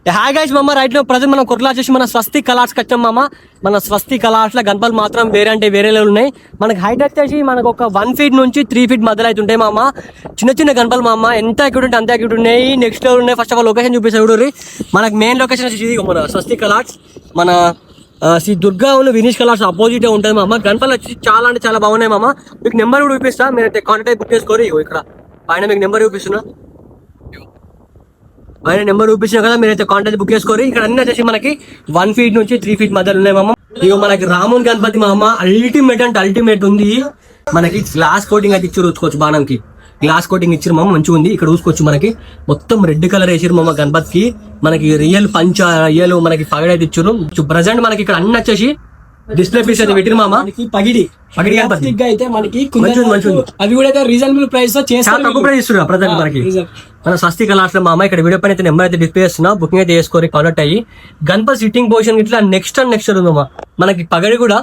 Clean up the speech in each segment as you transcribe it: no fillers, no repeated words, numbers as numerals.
Hi guys మామ, right లో present మనం కొట్లా వచ్చేసి మన స్వస్తి కలర్స్ వచ్చాం మామ. మన స్వస్తి కలర్స్ లో గణపతులు మాత్రం వేరే అంటే వేరే ఉన్నాయి. మనకి హైట్ వచ్చేసి మనకు ఒక 1 feet నుంచి 3 feet మధ్యలో అయితే ఉంటాయి మామ. చిన్న చిన్న గణపతులు మామ, ఎంత ఎక్యూట్ ఉంటే అంత ఎక్యూట్ ఉన్నాయి. నెక్స్ట్ లెవెల్ ఉన్నాయి. ఫస్ట్ ఆఫ్ ఆల్ లొకేషన్ చూపిస్తా చూడండి. మనకి మెయిన్ లొకేషన్ వచ్చేసి మన స్వస్తి కలర్స్, మన శ్రీ దుర్గా వినీష్ కలర్స్ అపోజిట్ ఉంటుంది మామ. గణపతులు వచ్చి చాలా అంటే చాలా బాగున్నాయి మామ. మీకు నెంబర్ కూడా చూపిస్తా, మీరైతే కాంటాక్ట్ బుక్ చేసుకోరు. ఇక్కడ పైన మీకు నెంబర్ చూపిస్తున్నా, ఆయన నెంబర్ చూపించినా కదా, మీరైతే కాంటాక్ట్ బుక్ చేసుకోరు. ఇక్కడ అన్ని వచ్చేసి మనకి 1 feet నుంచి 3 feet మధ్యలో ఉన్నాయి మామ. ఇక మనకి రాముని గణపతి మామ అల్టిమేట్ అంటే అల్టిమేట్ ఉంది. మనకి గ్లాస్ కోటింగ్ అయితే ఇచ్చి చూసుకోవచ్చు. బాణంకి గ్లాస్ కోటింగ్ ఇచ్చారు మామ, మంచిగా ఉంది. ఇక్కడ చూసుకోవచ్చు మనకి మొత్తం రెడ్ కలర్ వేసారు మామ గణపతికి. మనకి రియల్ రియల్ మనకి పగడి అయితే ఇచ్చారు. ప్రజెంట్ మనకి ఇక్కడ అన్ని వచ్చేసి డిస్ప్లే పీస్ అయితే పెట్టిరు మామ. పగిడి గణపతి అయితే మనకి అవి కూడా అయితే రీజనబుల్ ప్రైస్ లో చాలా తక్కువ ప్రైస్ ఇస్తున్నారు ప్రజెంట్ మనకి మన స్వస్తి కలర్స్ లో మామ. ఇక్కడ వీడియో పైన అయితే నెంబర్ అయితే డిస్ప్లే చేస్తున్నా, బుకింగ్ అయితే చేసుకోరి, కాంటాక్ట్ అయ్యి. గణపతి సిట్టింగ్ పొజిషన్ ఇట్లా నెక్స్ట్ ఉంది మామ. మనకి పగడి కూడా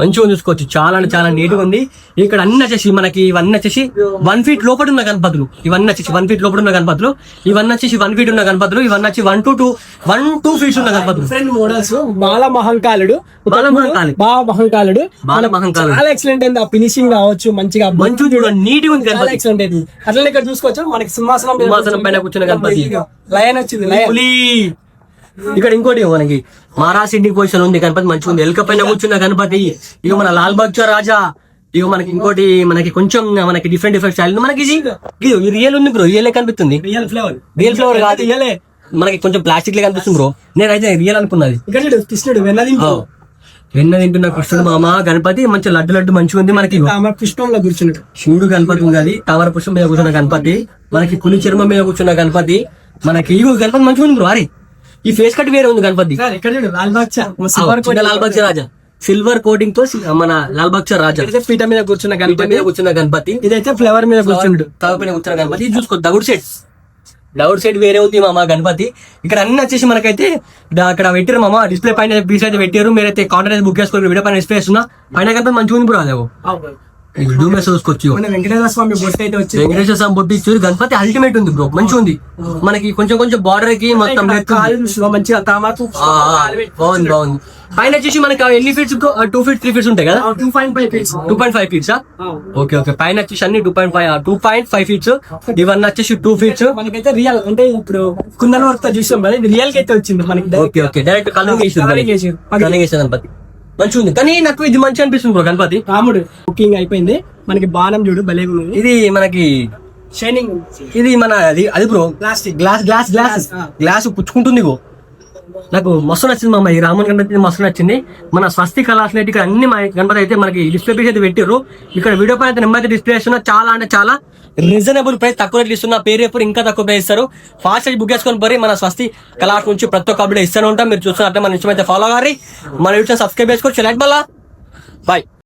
మంచిగా చూసుకోవచ్చు, చాలా అంటే చాలా నీట్ గా ఉంది. ఇక్కడ అన్ని వచ్చేసి మనకి ఇవన్నీ వచ్చేసి 1 feet లోపల ఉన్న గణపతులు. ఇవన్నీ వచ్చేసి 1 feet లోపల ఉన్న గణపతులు. ఇవన్నీ వచ్చేసి 1 feet ఉన్న గణపతులు. ఇవన్నీ వచ్చి 1 to 2 feet ఉన్న గణపతులు. Different models. బాల మహంకాళుడు చాలా ఎక్సలెంట్ అయింది. ఆ ఫినిషింగ్ కావచ్చు, మంచిగా చూడండి, నీట్ గా ఉంది గణపతి. ఎక్సలెంట్ అయింది. అట్లనే ఇక్కడ చూసుకోవచ్చు మనకి సింహాసనం పైన కూర్చున్న గణపతి. లయన్ వచ్చింది. ఇక్కడ ఇంకోటి మనకి మహారాజ్ సిట్టింగ్ పొజిషన్ ఉంది గణపతి, మంచిగా ఉంది. ఎలుక పైన కూర్చున్న గణపతి. ఇక మన లాల్ బాగ్చా రాజా. ఇక మనకి ఇంకోటి మనకి కొంచెం మనకి డిఫరెంట్ స్టైల్ మనకి ఇది రియల్ ఉంది బ్రో. రియల్ కనిపిస్తుంది. రియల్ ఫ్లేవర్ కాదు, మనకి కొంచెం ప్లాస్టిక్ లే కనిపిస్తుంది బ్రో. నేనైతే రియల్ అనుకున్నది. కృష్ణుడు వెన్న తింటున్న కృష్ణుడు మామ. గణపతి మంచి లడ్డు మంచిగా ఉంది. మనకి పుష్పంలో కూర్చున్నాడు శివుడు గణపతి ఉంది. తామర పుష్పం మీద కూర్చున్న గణపతి. మనకి పులి చర్మం మీద కూర్చున్న గణపతి. మనకి ఈ గణపతి మంచిగా ఉంది బ్రో. అరే ఈ ఫేస్ కట్ వేరే ఉంది గణపతి. లాల్ బాగ్చా రాజా సిల్వర్ కోటింగ్ తో మన లాల్ బాగ్చా రాజా పీఠ మీద కూర్చున్న గణపతి. ఇదైతే ఫ్లవర్ మీద కూర్చుండు. తవ పైన కూర్చున్న గణపతి. ఇది చూసుకో, డౌట్ సైడ్ వేరే ఉంది మామ గణపతి. ఇక్కడ అన్ని వచ్చేసి మనకైతే అక్కడ పెట్టారు మామ. డిస్ప్లే పైన పీస్ అయితే పెట్టారు. మీరైతే కాంటాక్ట్ బుక్ చేసుకోవాలి. వీడియో పైన డిస్ప్లే చేస్తున్నా. పైన గణపతి మంచిగా ఉంది బ్రో. అదే చూసుకోవచ్చు. వెంకటేశ్వర స్వామి బొట్టు అయితే వచ్చింది. వెంకటేశ్వర స్వామి బొట్టు ఇచ్చారు. గణపతి అల్టిమేట్ ఉంది బ్రో, మంచిగా ఉంది. మనకి కొంచెం బార్డర్ కి మొత్తం మంచిగా బాగుంది. పైన వచ్చేసి మనకి ఎన్ని ఫీట్స్ 2 feet 3 feet ఉంటాయి కదా. 2.5 feet. ఓకే. పైన వచ్చేసి అన్ని 2.5 feet. ఇవన్నీ వచ్చేసి 2 feet. మనకైతే రియల్ అంటే ఇప్పుడు కుందన్ వర్క్ తో చూసాం కదా, ఇది రియల్ కి అయితే వచ్చింది మనకి. ఓకే డైరెక్ట్ కలరింగ్ గణపతి మంచిగా ఉంది. కానీ నాకు ఇది మంచి అనిపిస్తుంది బ్రో. గణపతి రాముడు బుకింగ్ అయిపోయింది. మనకి బాణం చూడు భలే ఉంది. ఇది మనకి షైనింగ్. ఇది మన అది బ్రో ప్లాస్టిక్ గ్లాస్ పుచ్చుకుంటుంది బ్రో. నాకు మస్తు నచ్చింది మామ. ఈ రాముని గణపతి మస్తు నచ్చింది. మన స్వస్తి కళాశాల ఇక్కడ అన్ని గణపతి అయితే మనకి డిస్ప్లే పీస్ అయితే పెట్టారు. ఇక్కడ వీడియో పైన నెంబర్ అయితే డిస్ప్లే చేస్తున్నా. చాలా అంటే చాలా రీజనబుల్ ప్రైస్, తక్కువ రేట్లు ఇస్తున్నా. పేరు ఎప్పుడు ఇంకా తక్కువ ప్రైస్ ఇస్తారు. ఫాస్ట్ బుక్ చేసుకొని పోయి మన స్వస్తి కళాశాల నుంచి ప్రతి ఒక్క అప్డేట్ ఇస్తూనే ఉంటాం. మీరు చూస్తున్నట్టే మన ఇష్టమైతే ఫాలో అవ్వాలి. మన యూట్యూబ్ సబ్స్క్రైబ్ చేసుకోవచ్చు. లైక్ మళ్ళా బాయ్.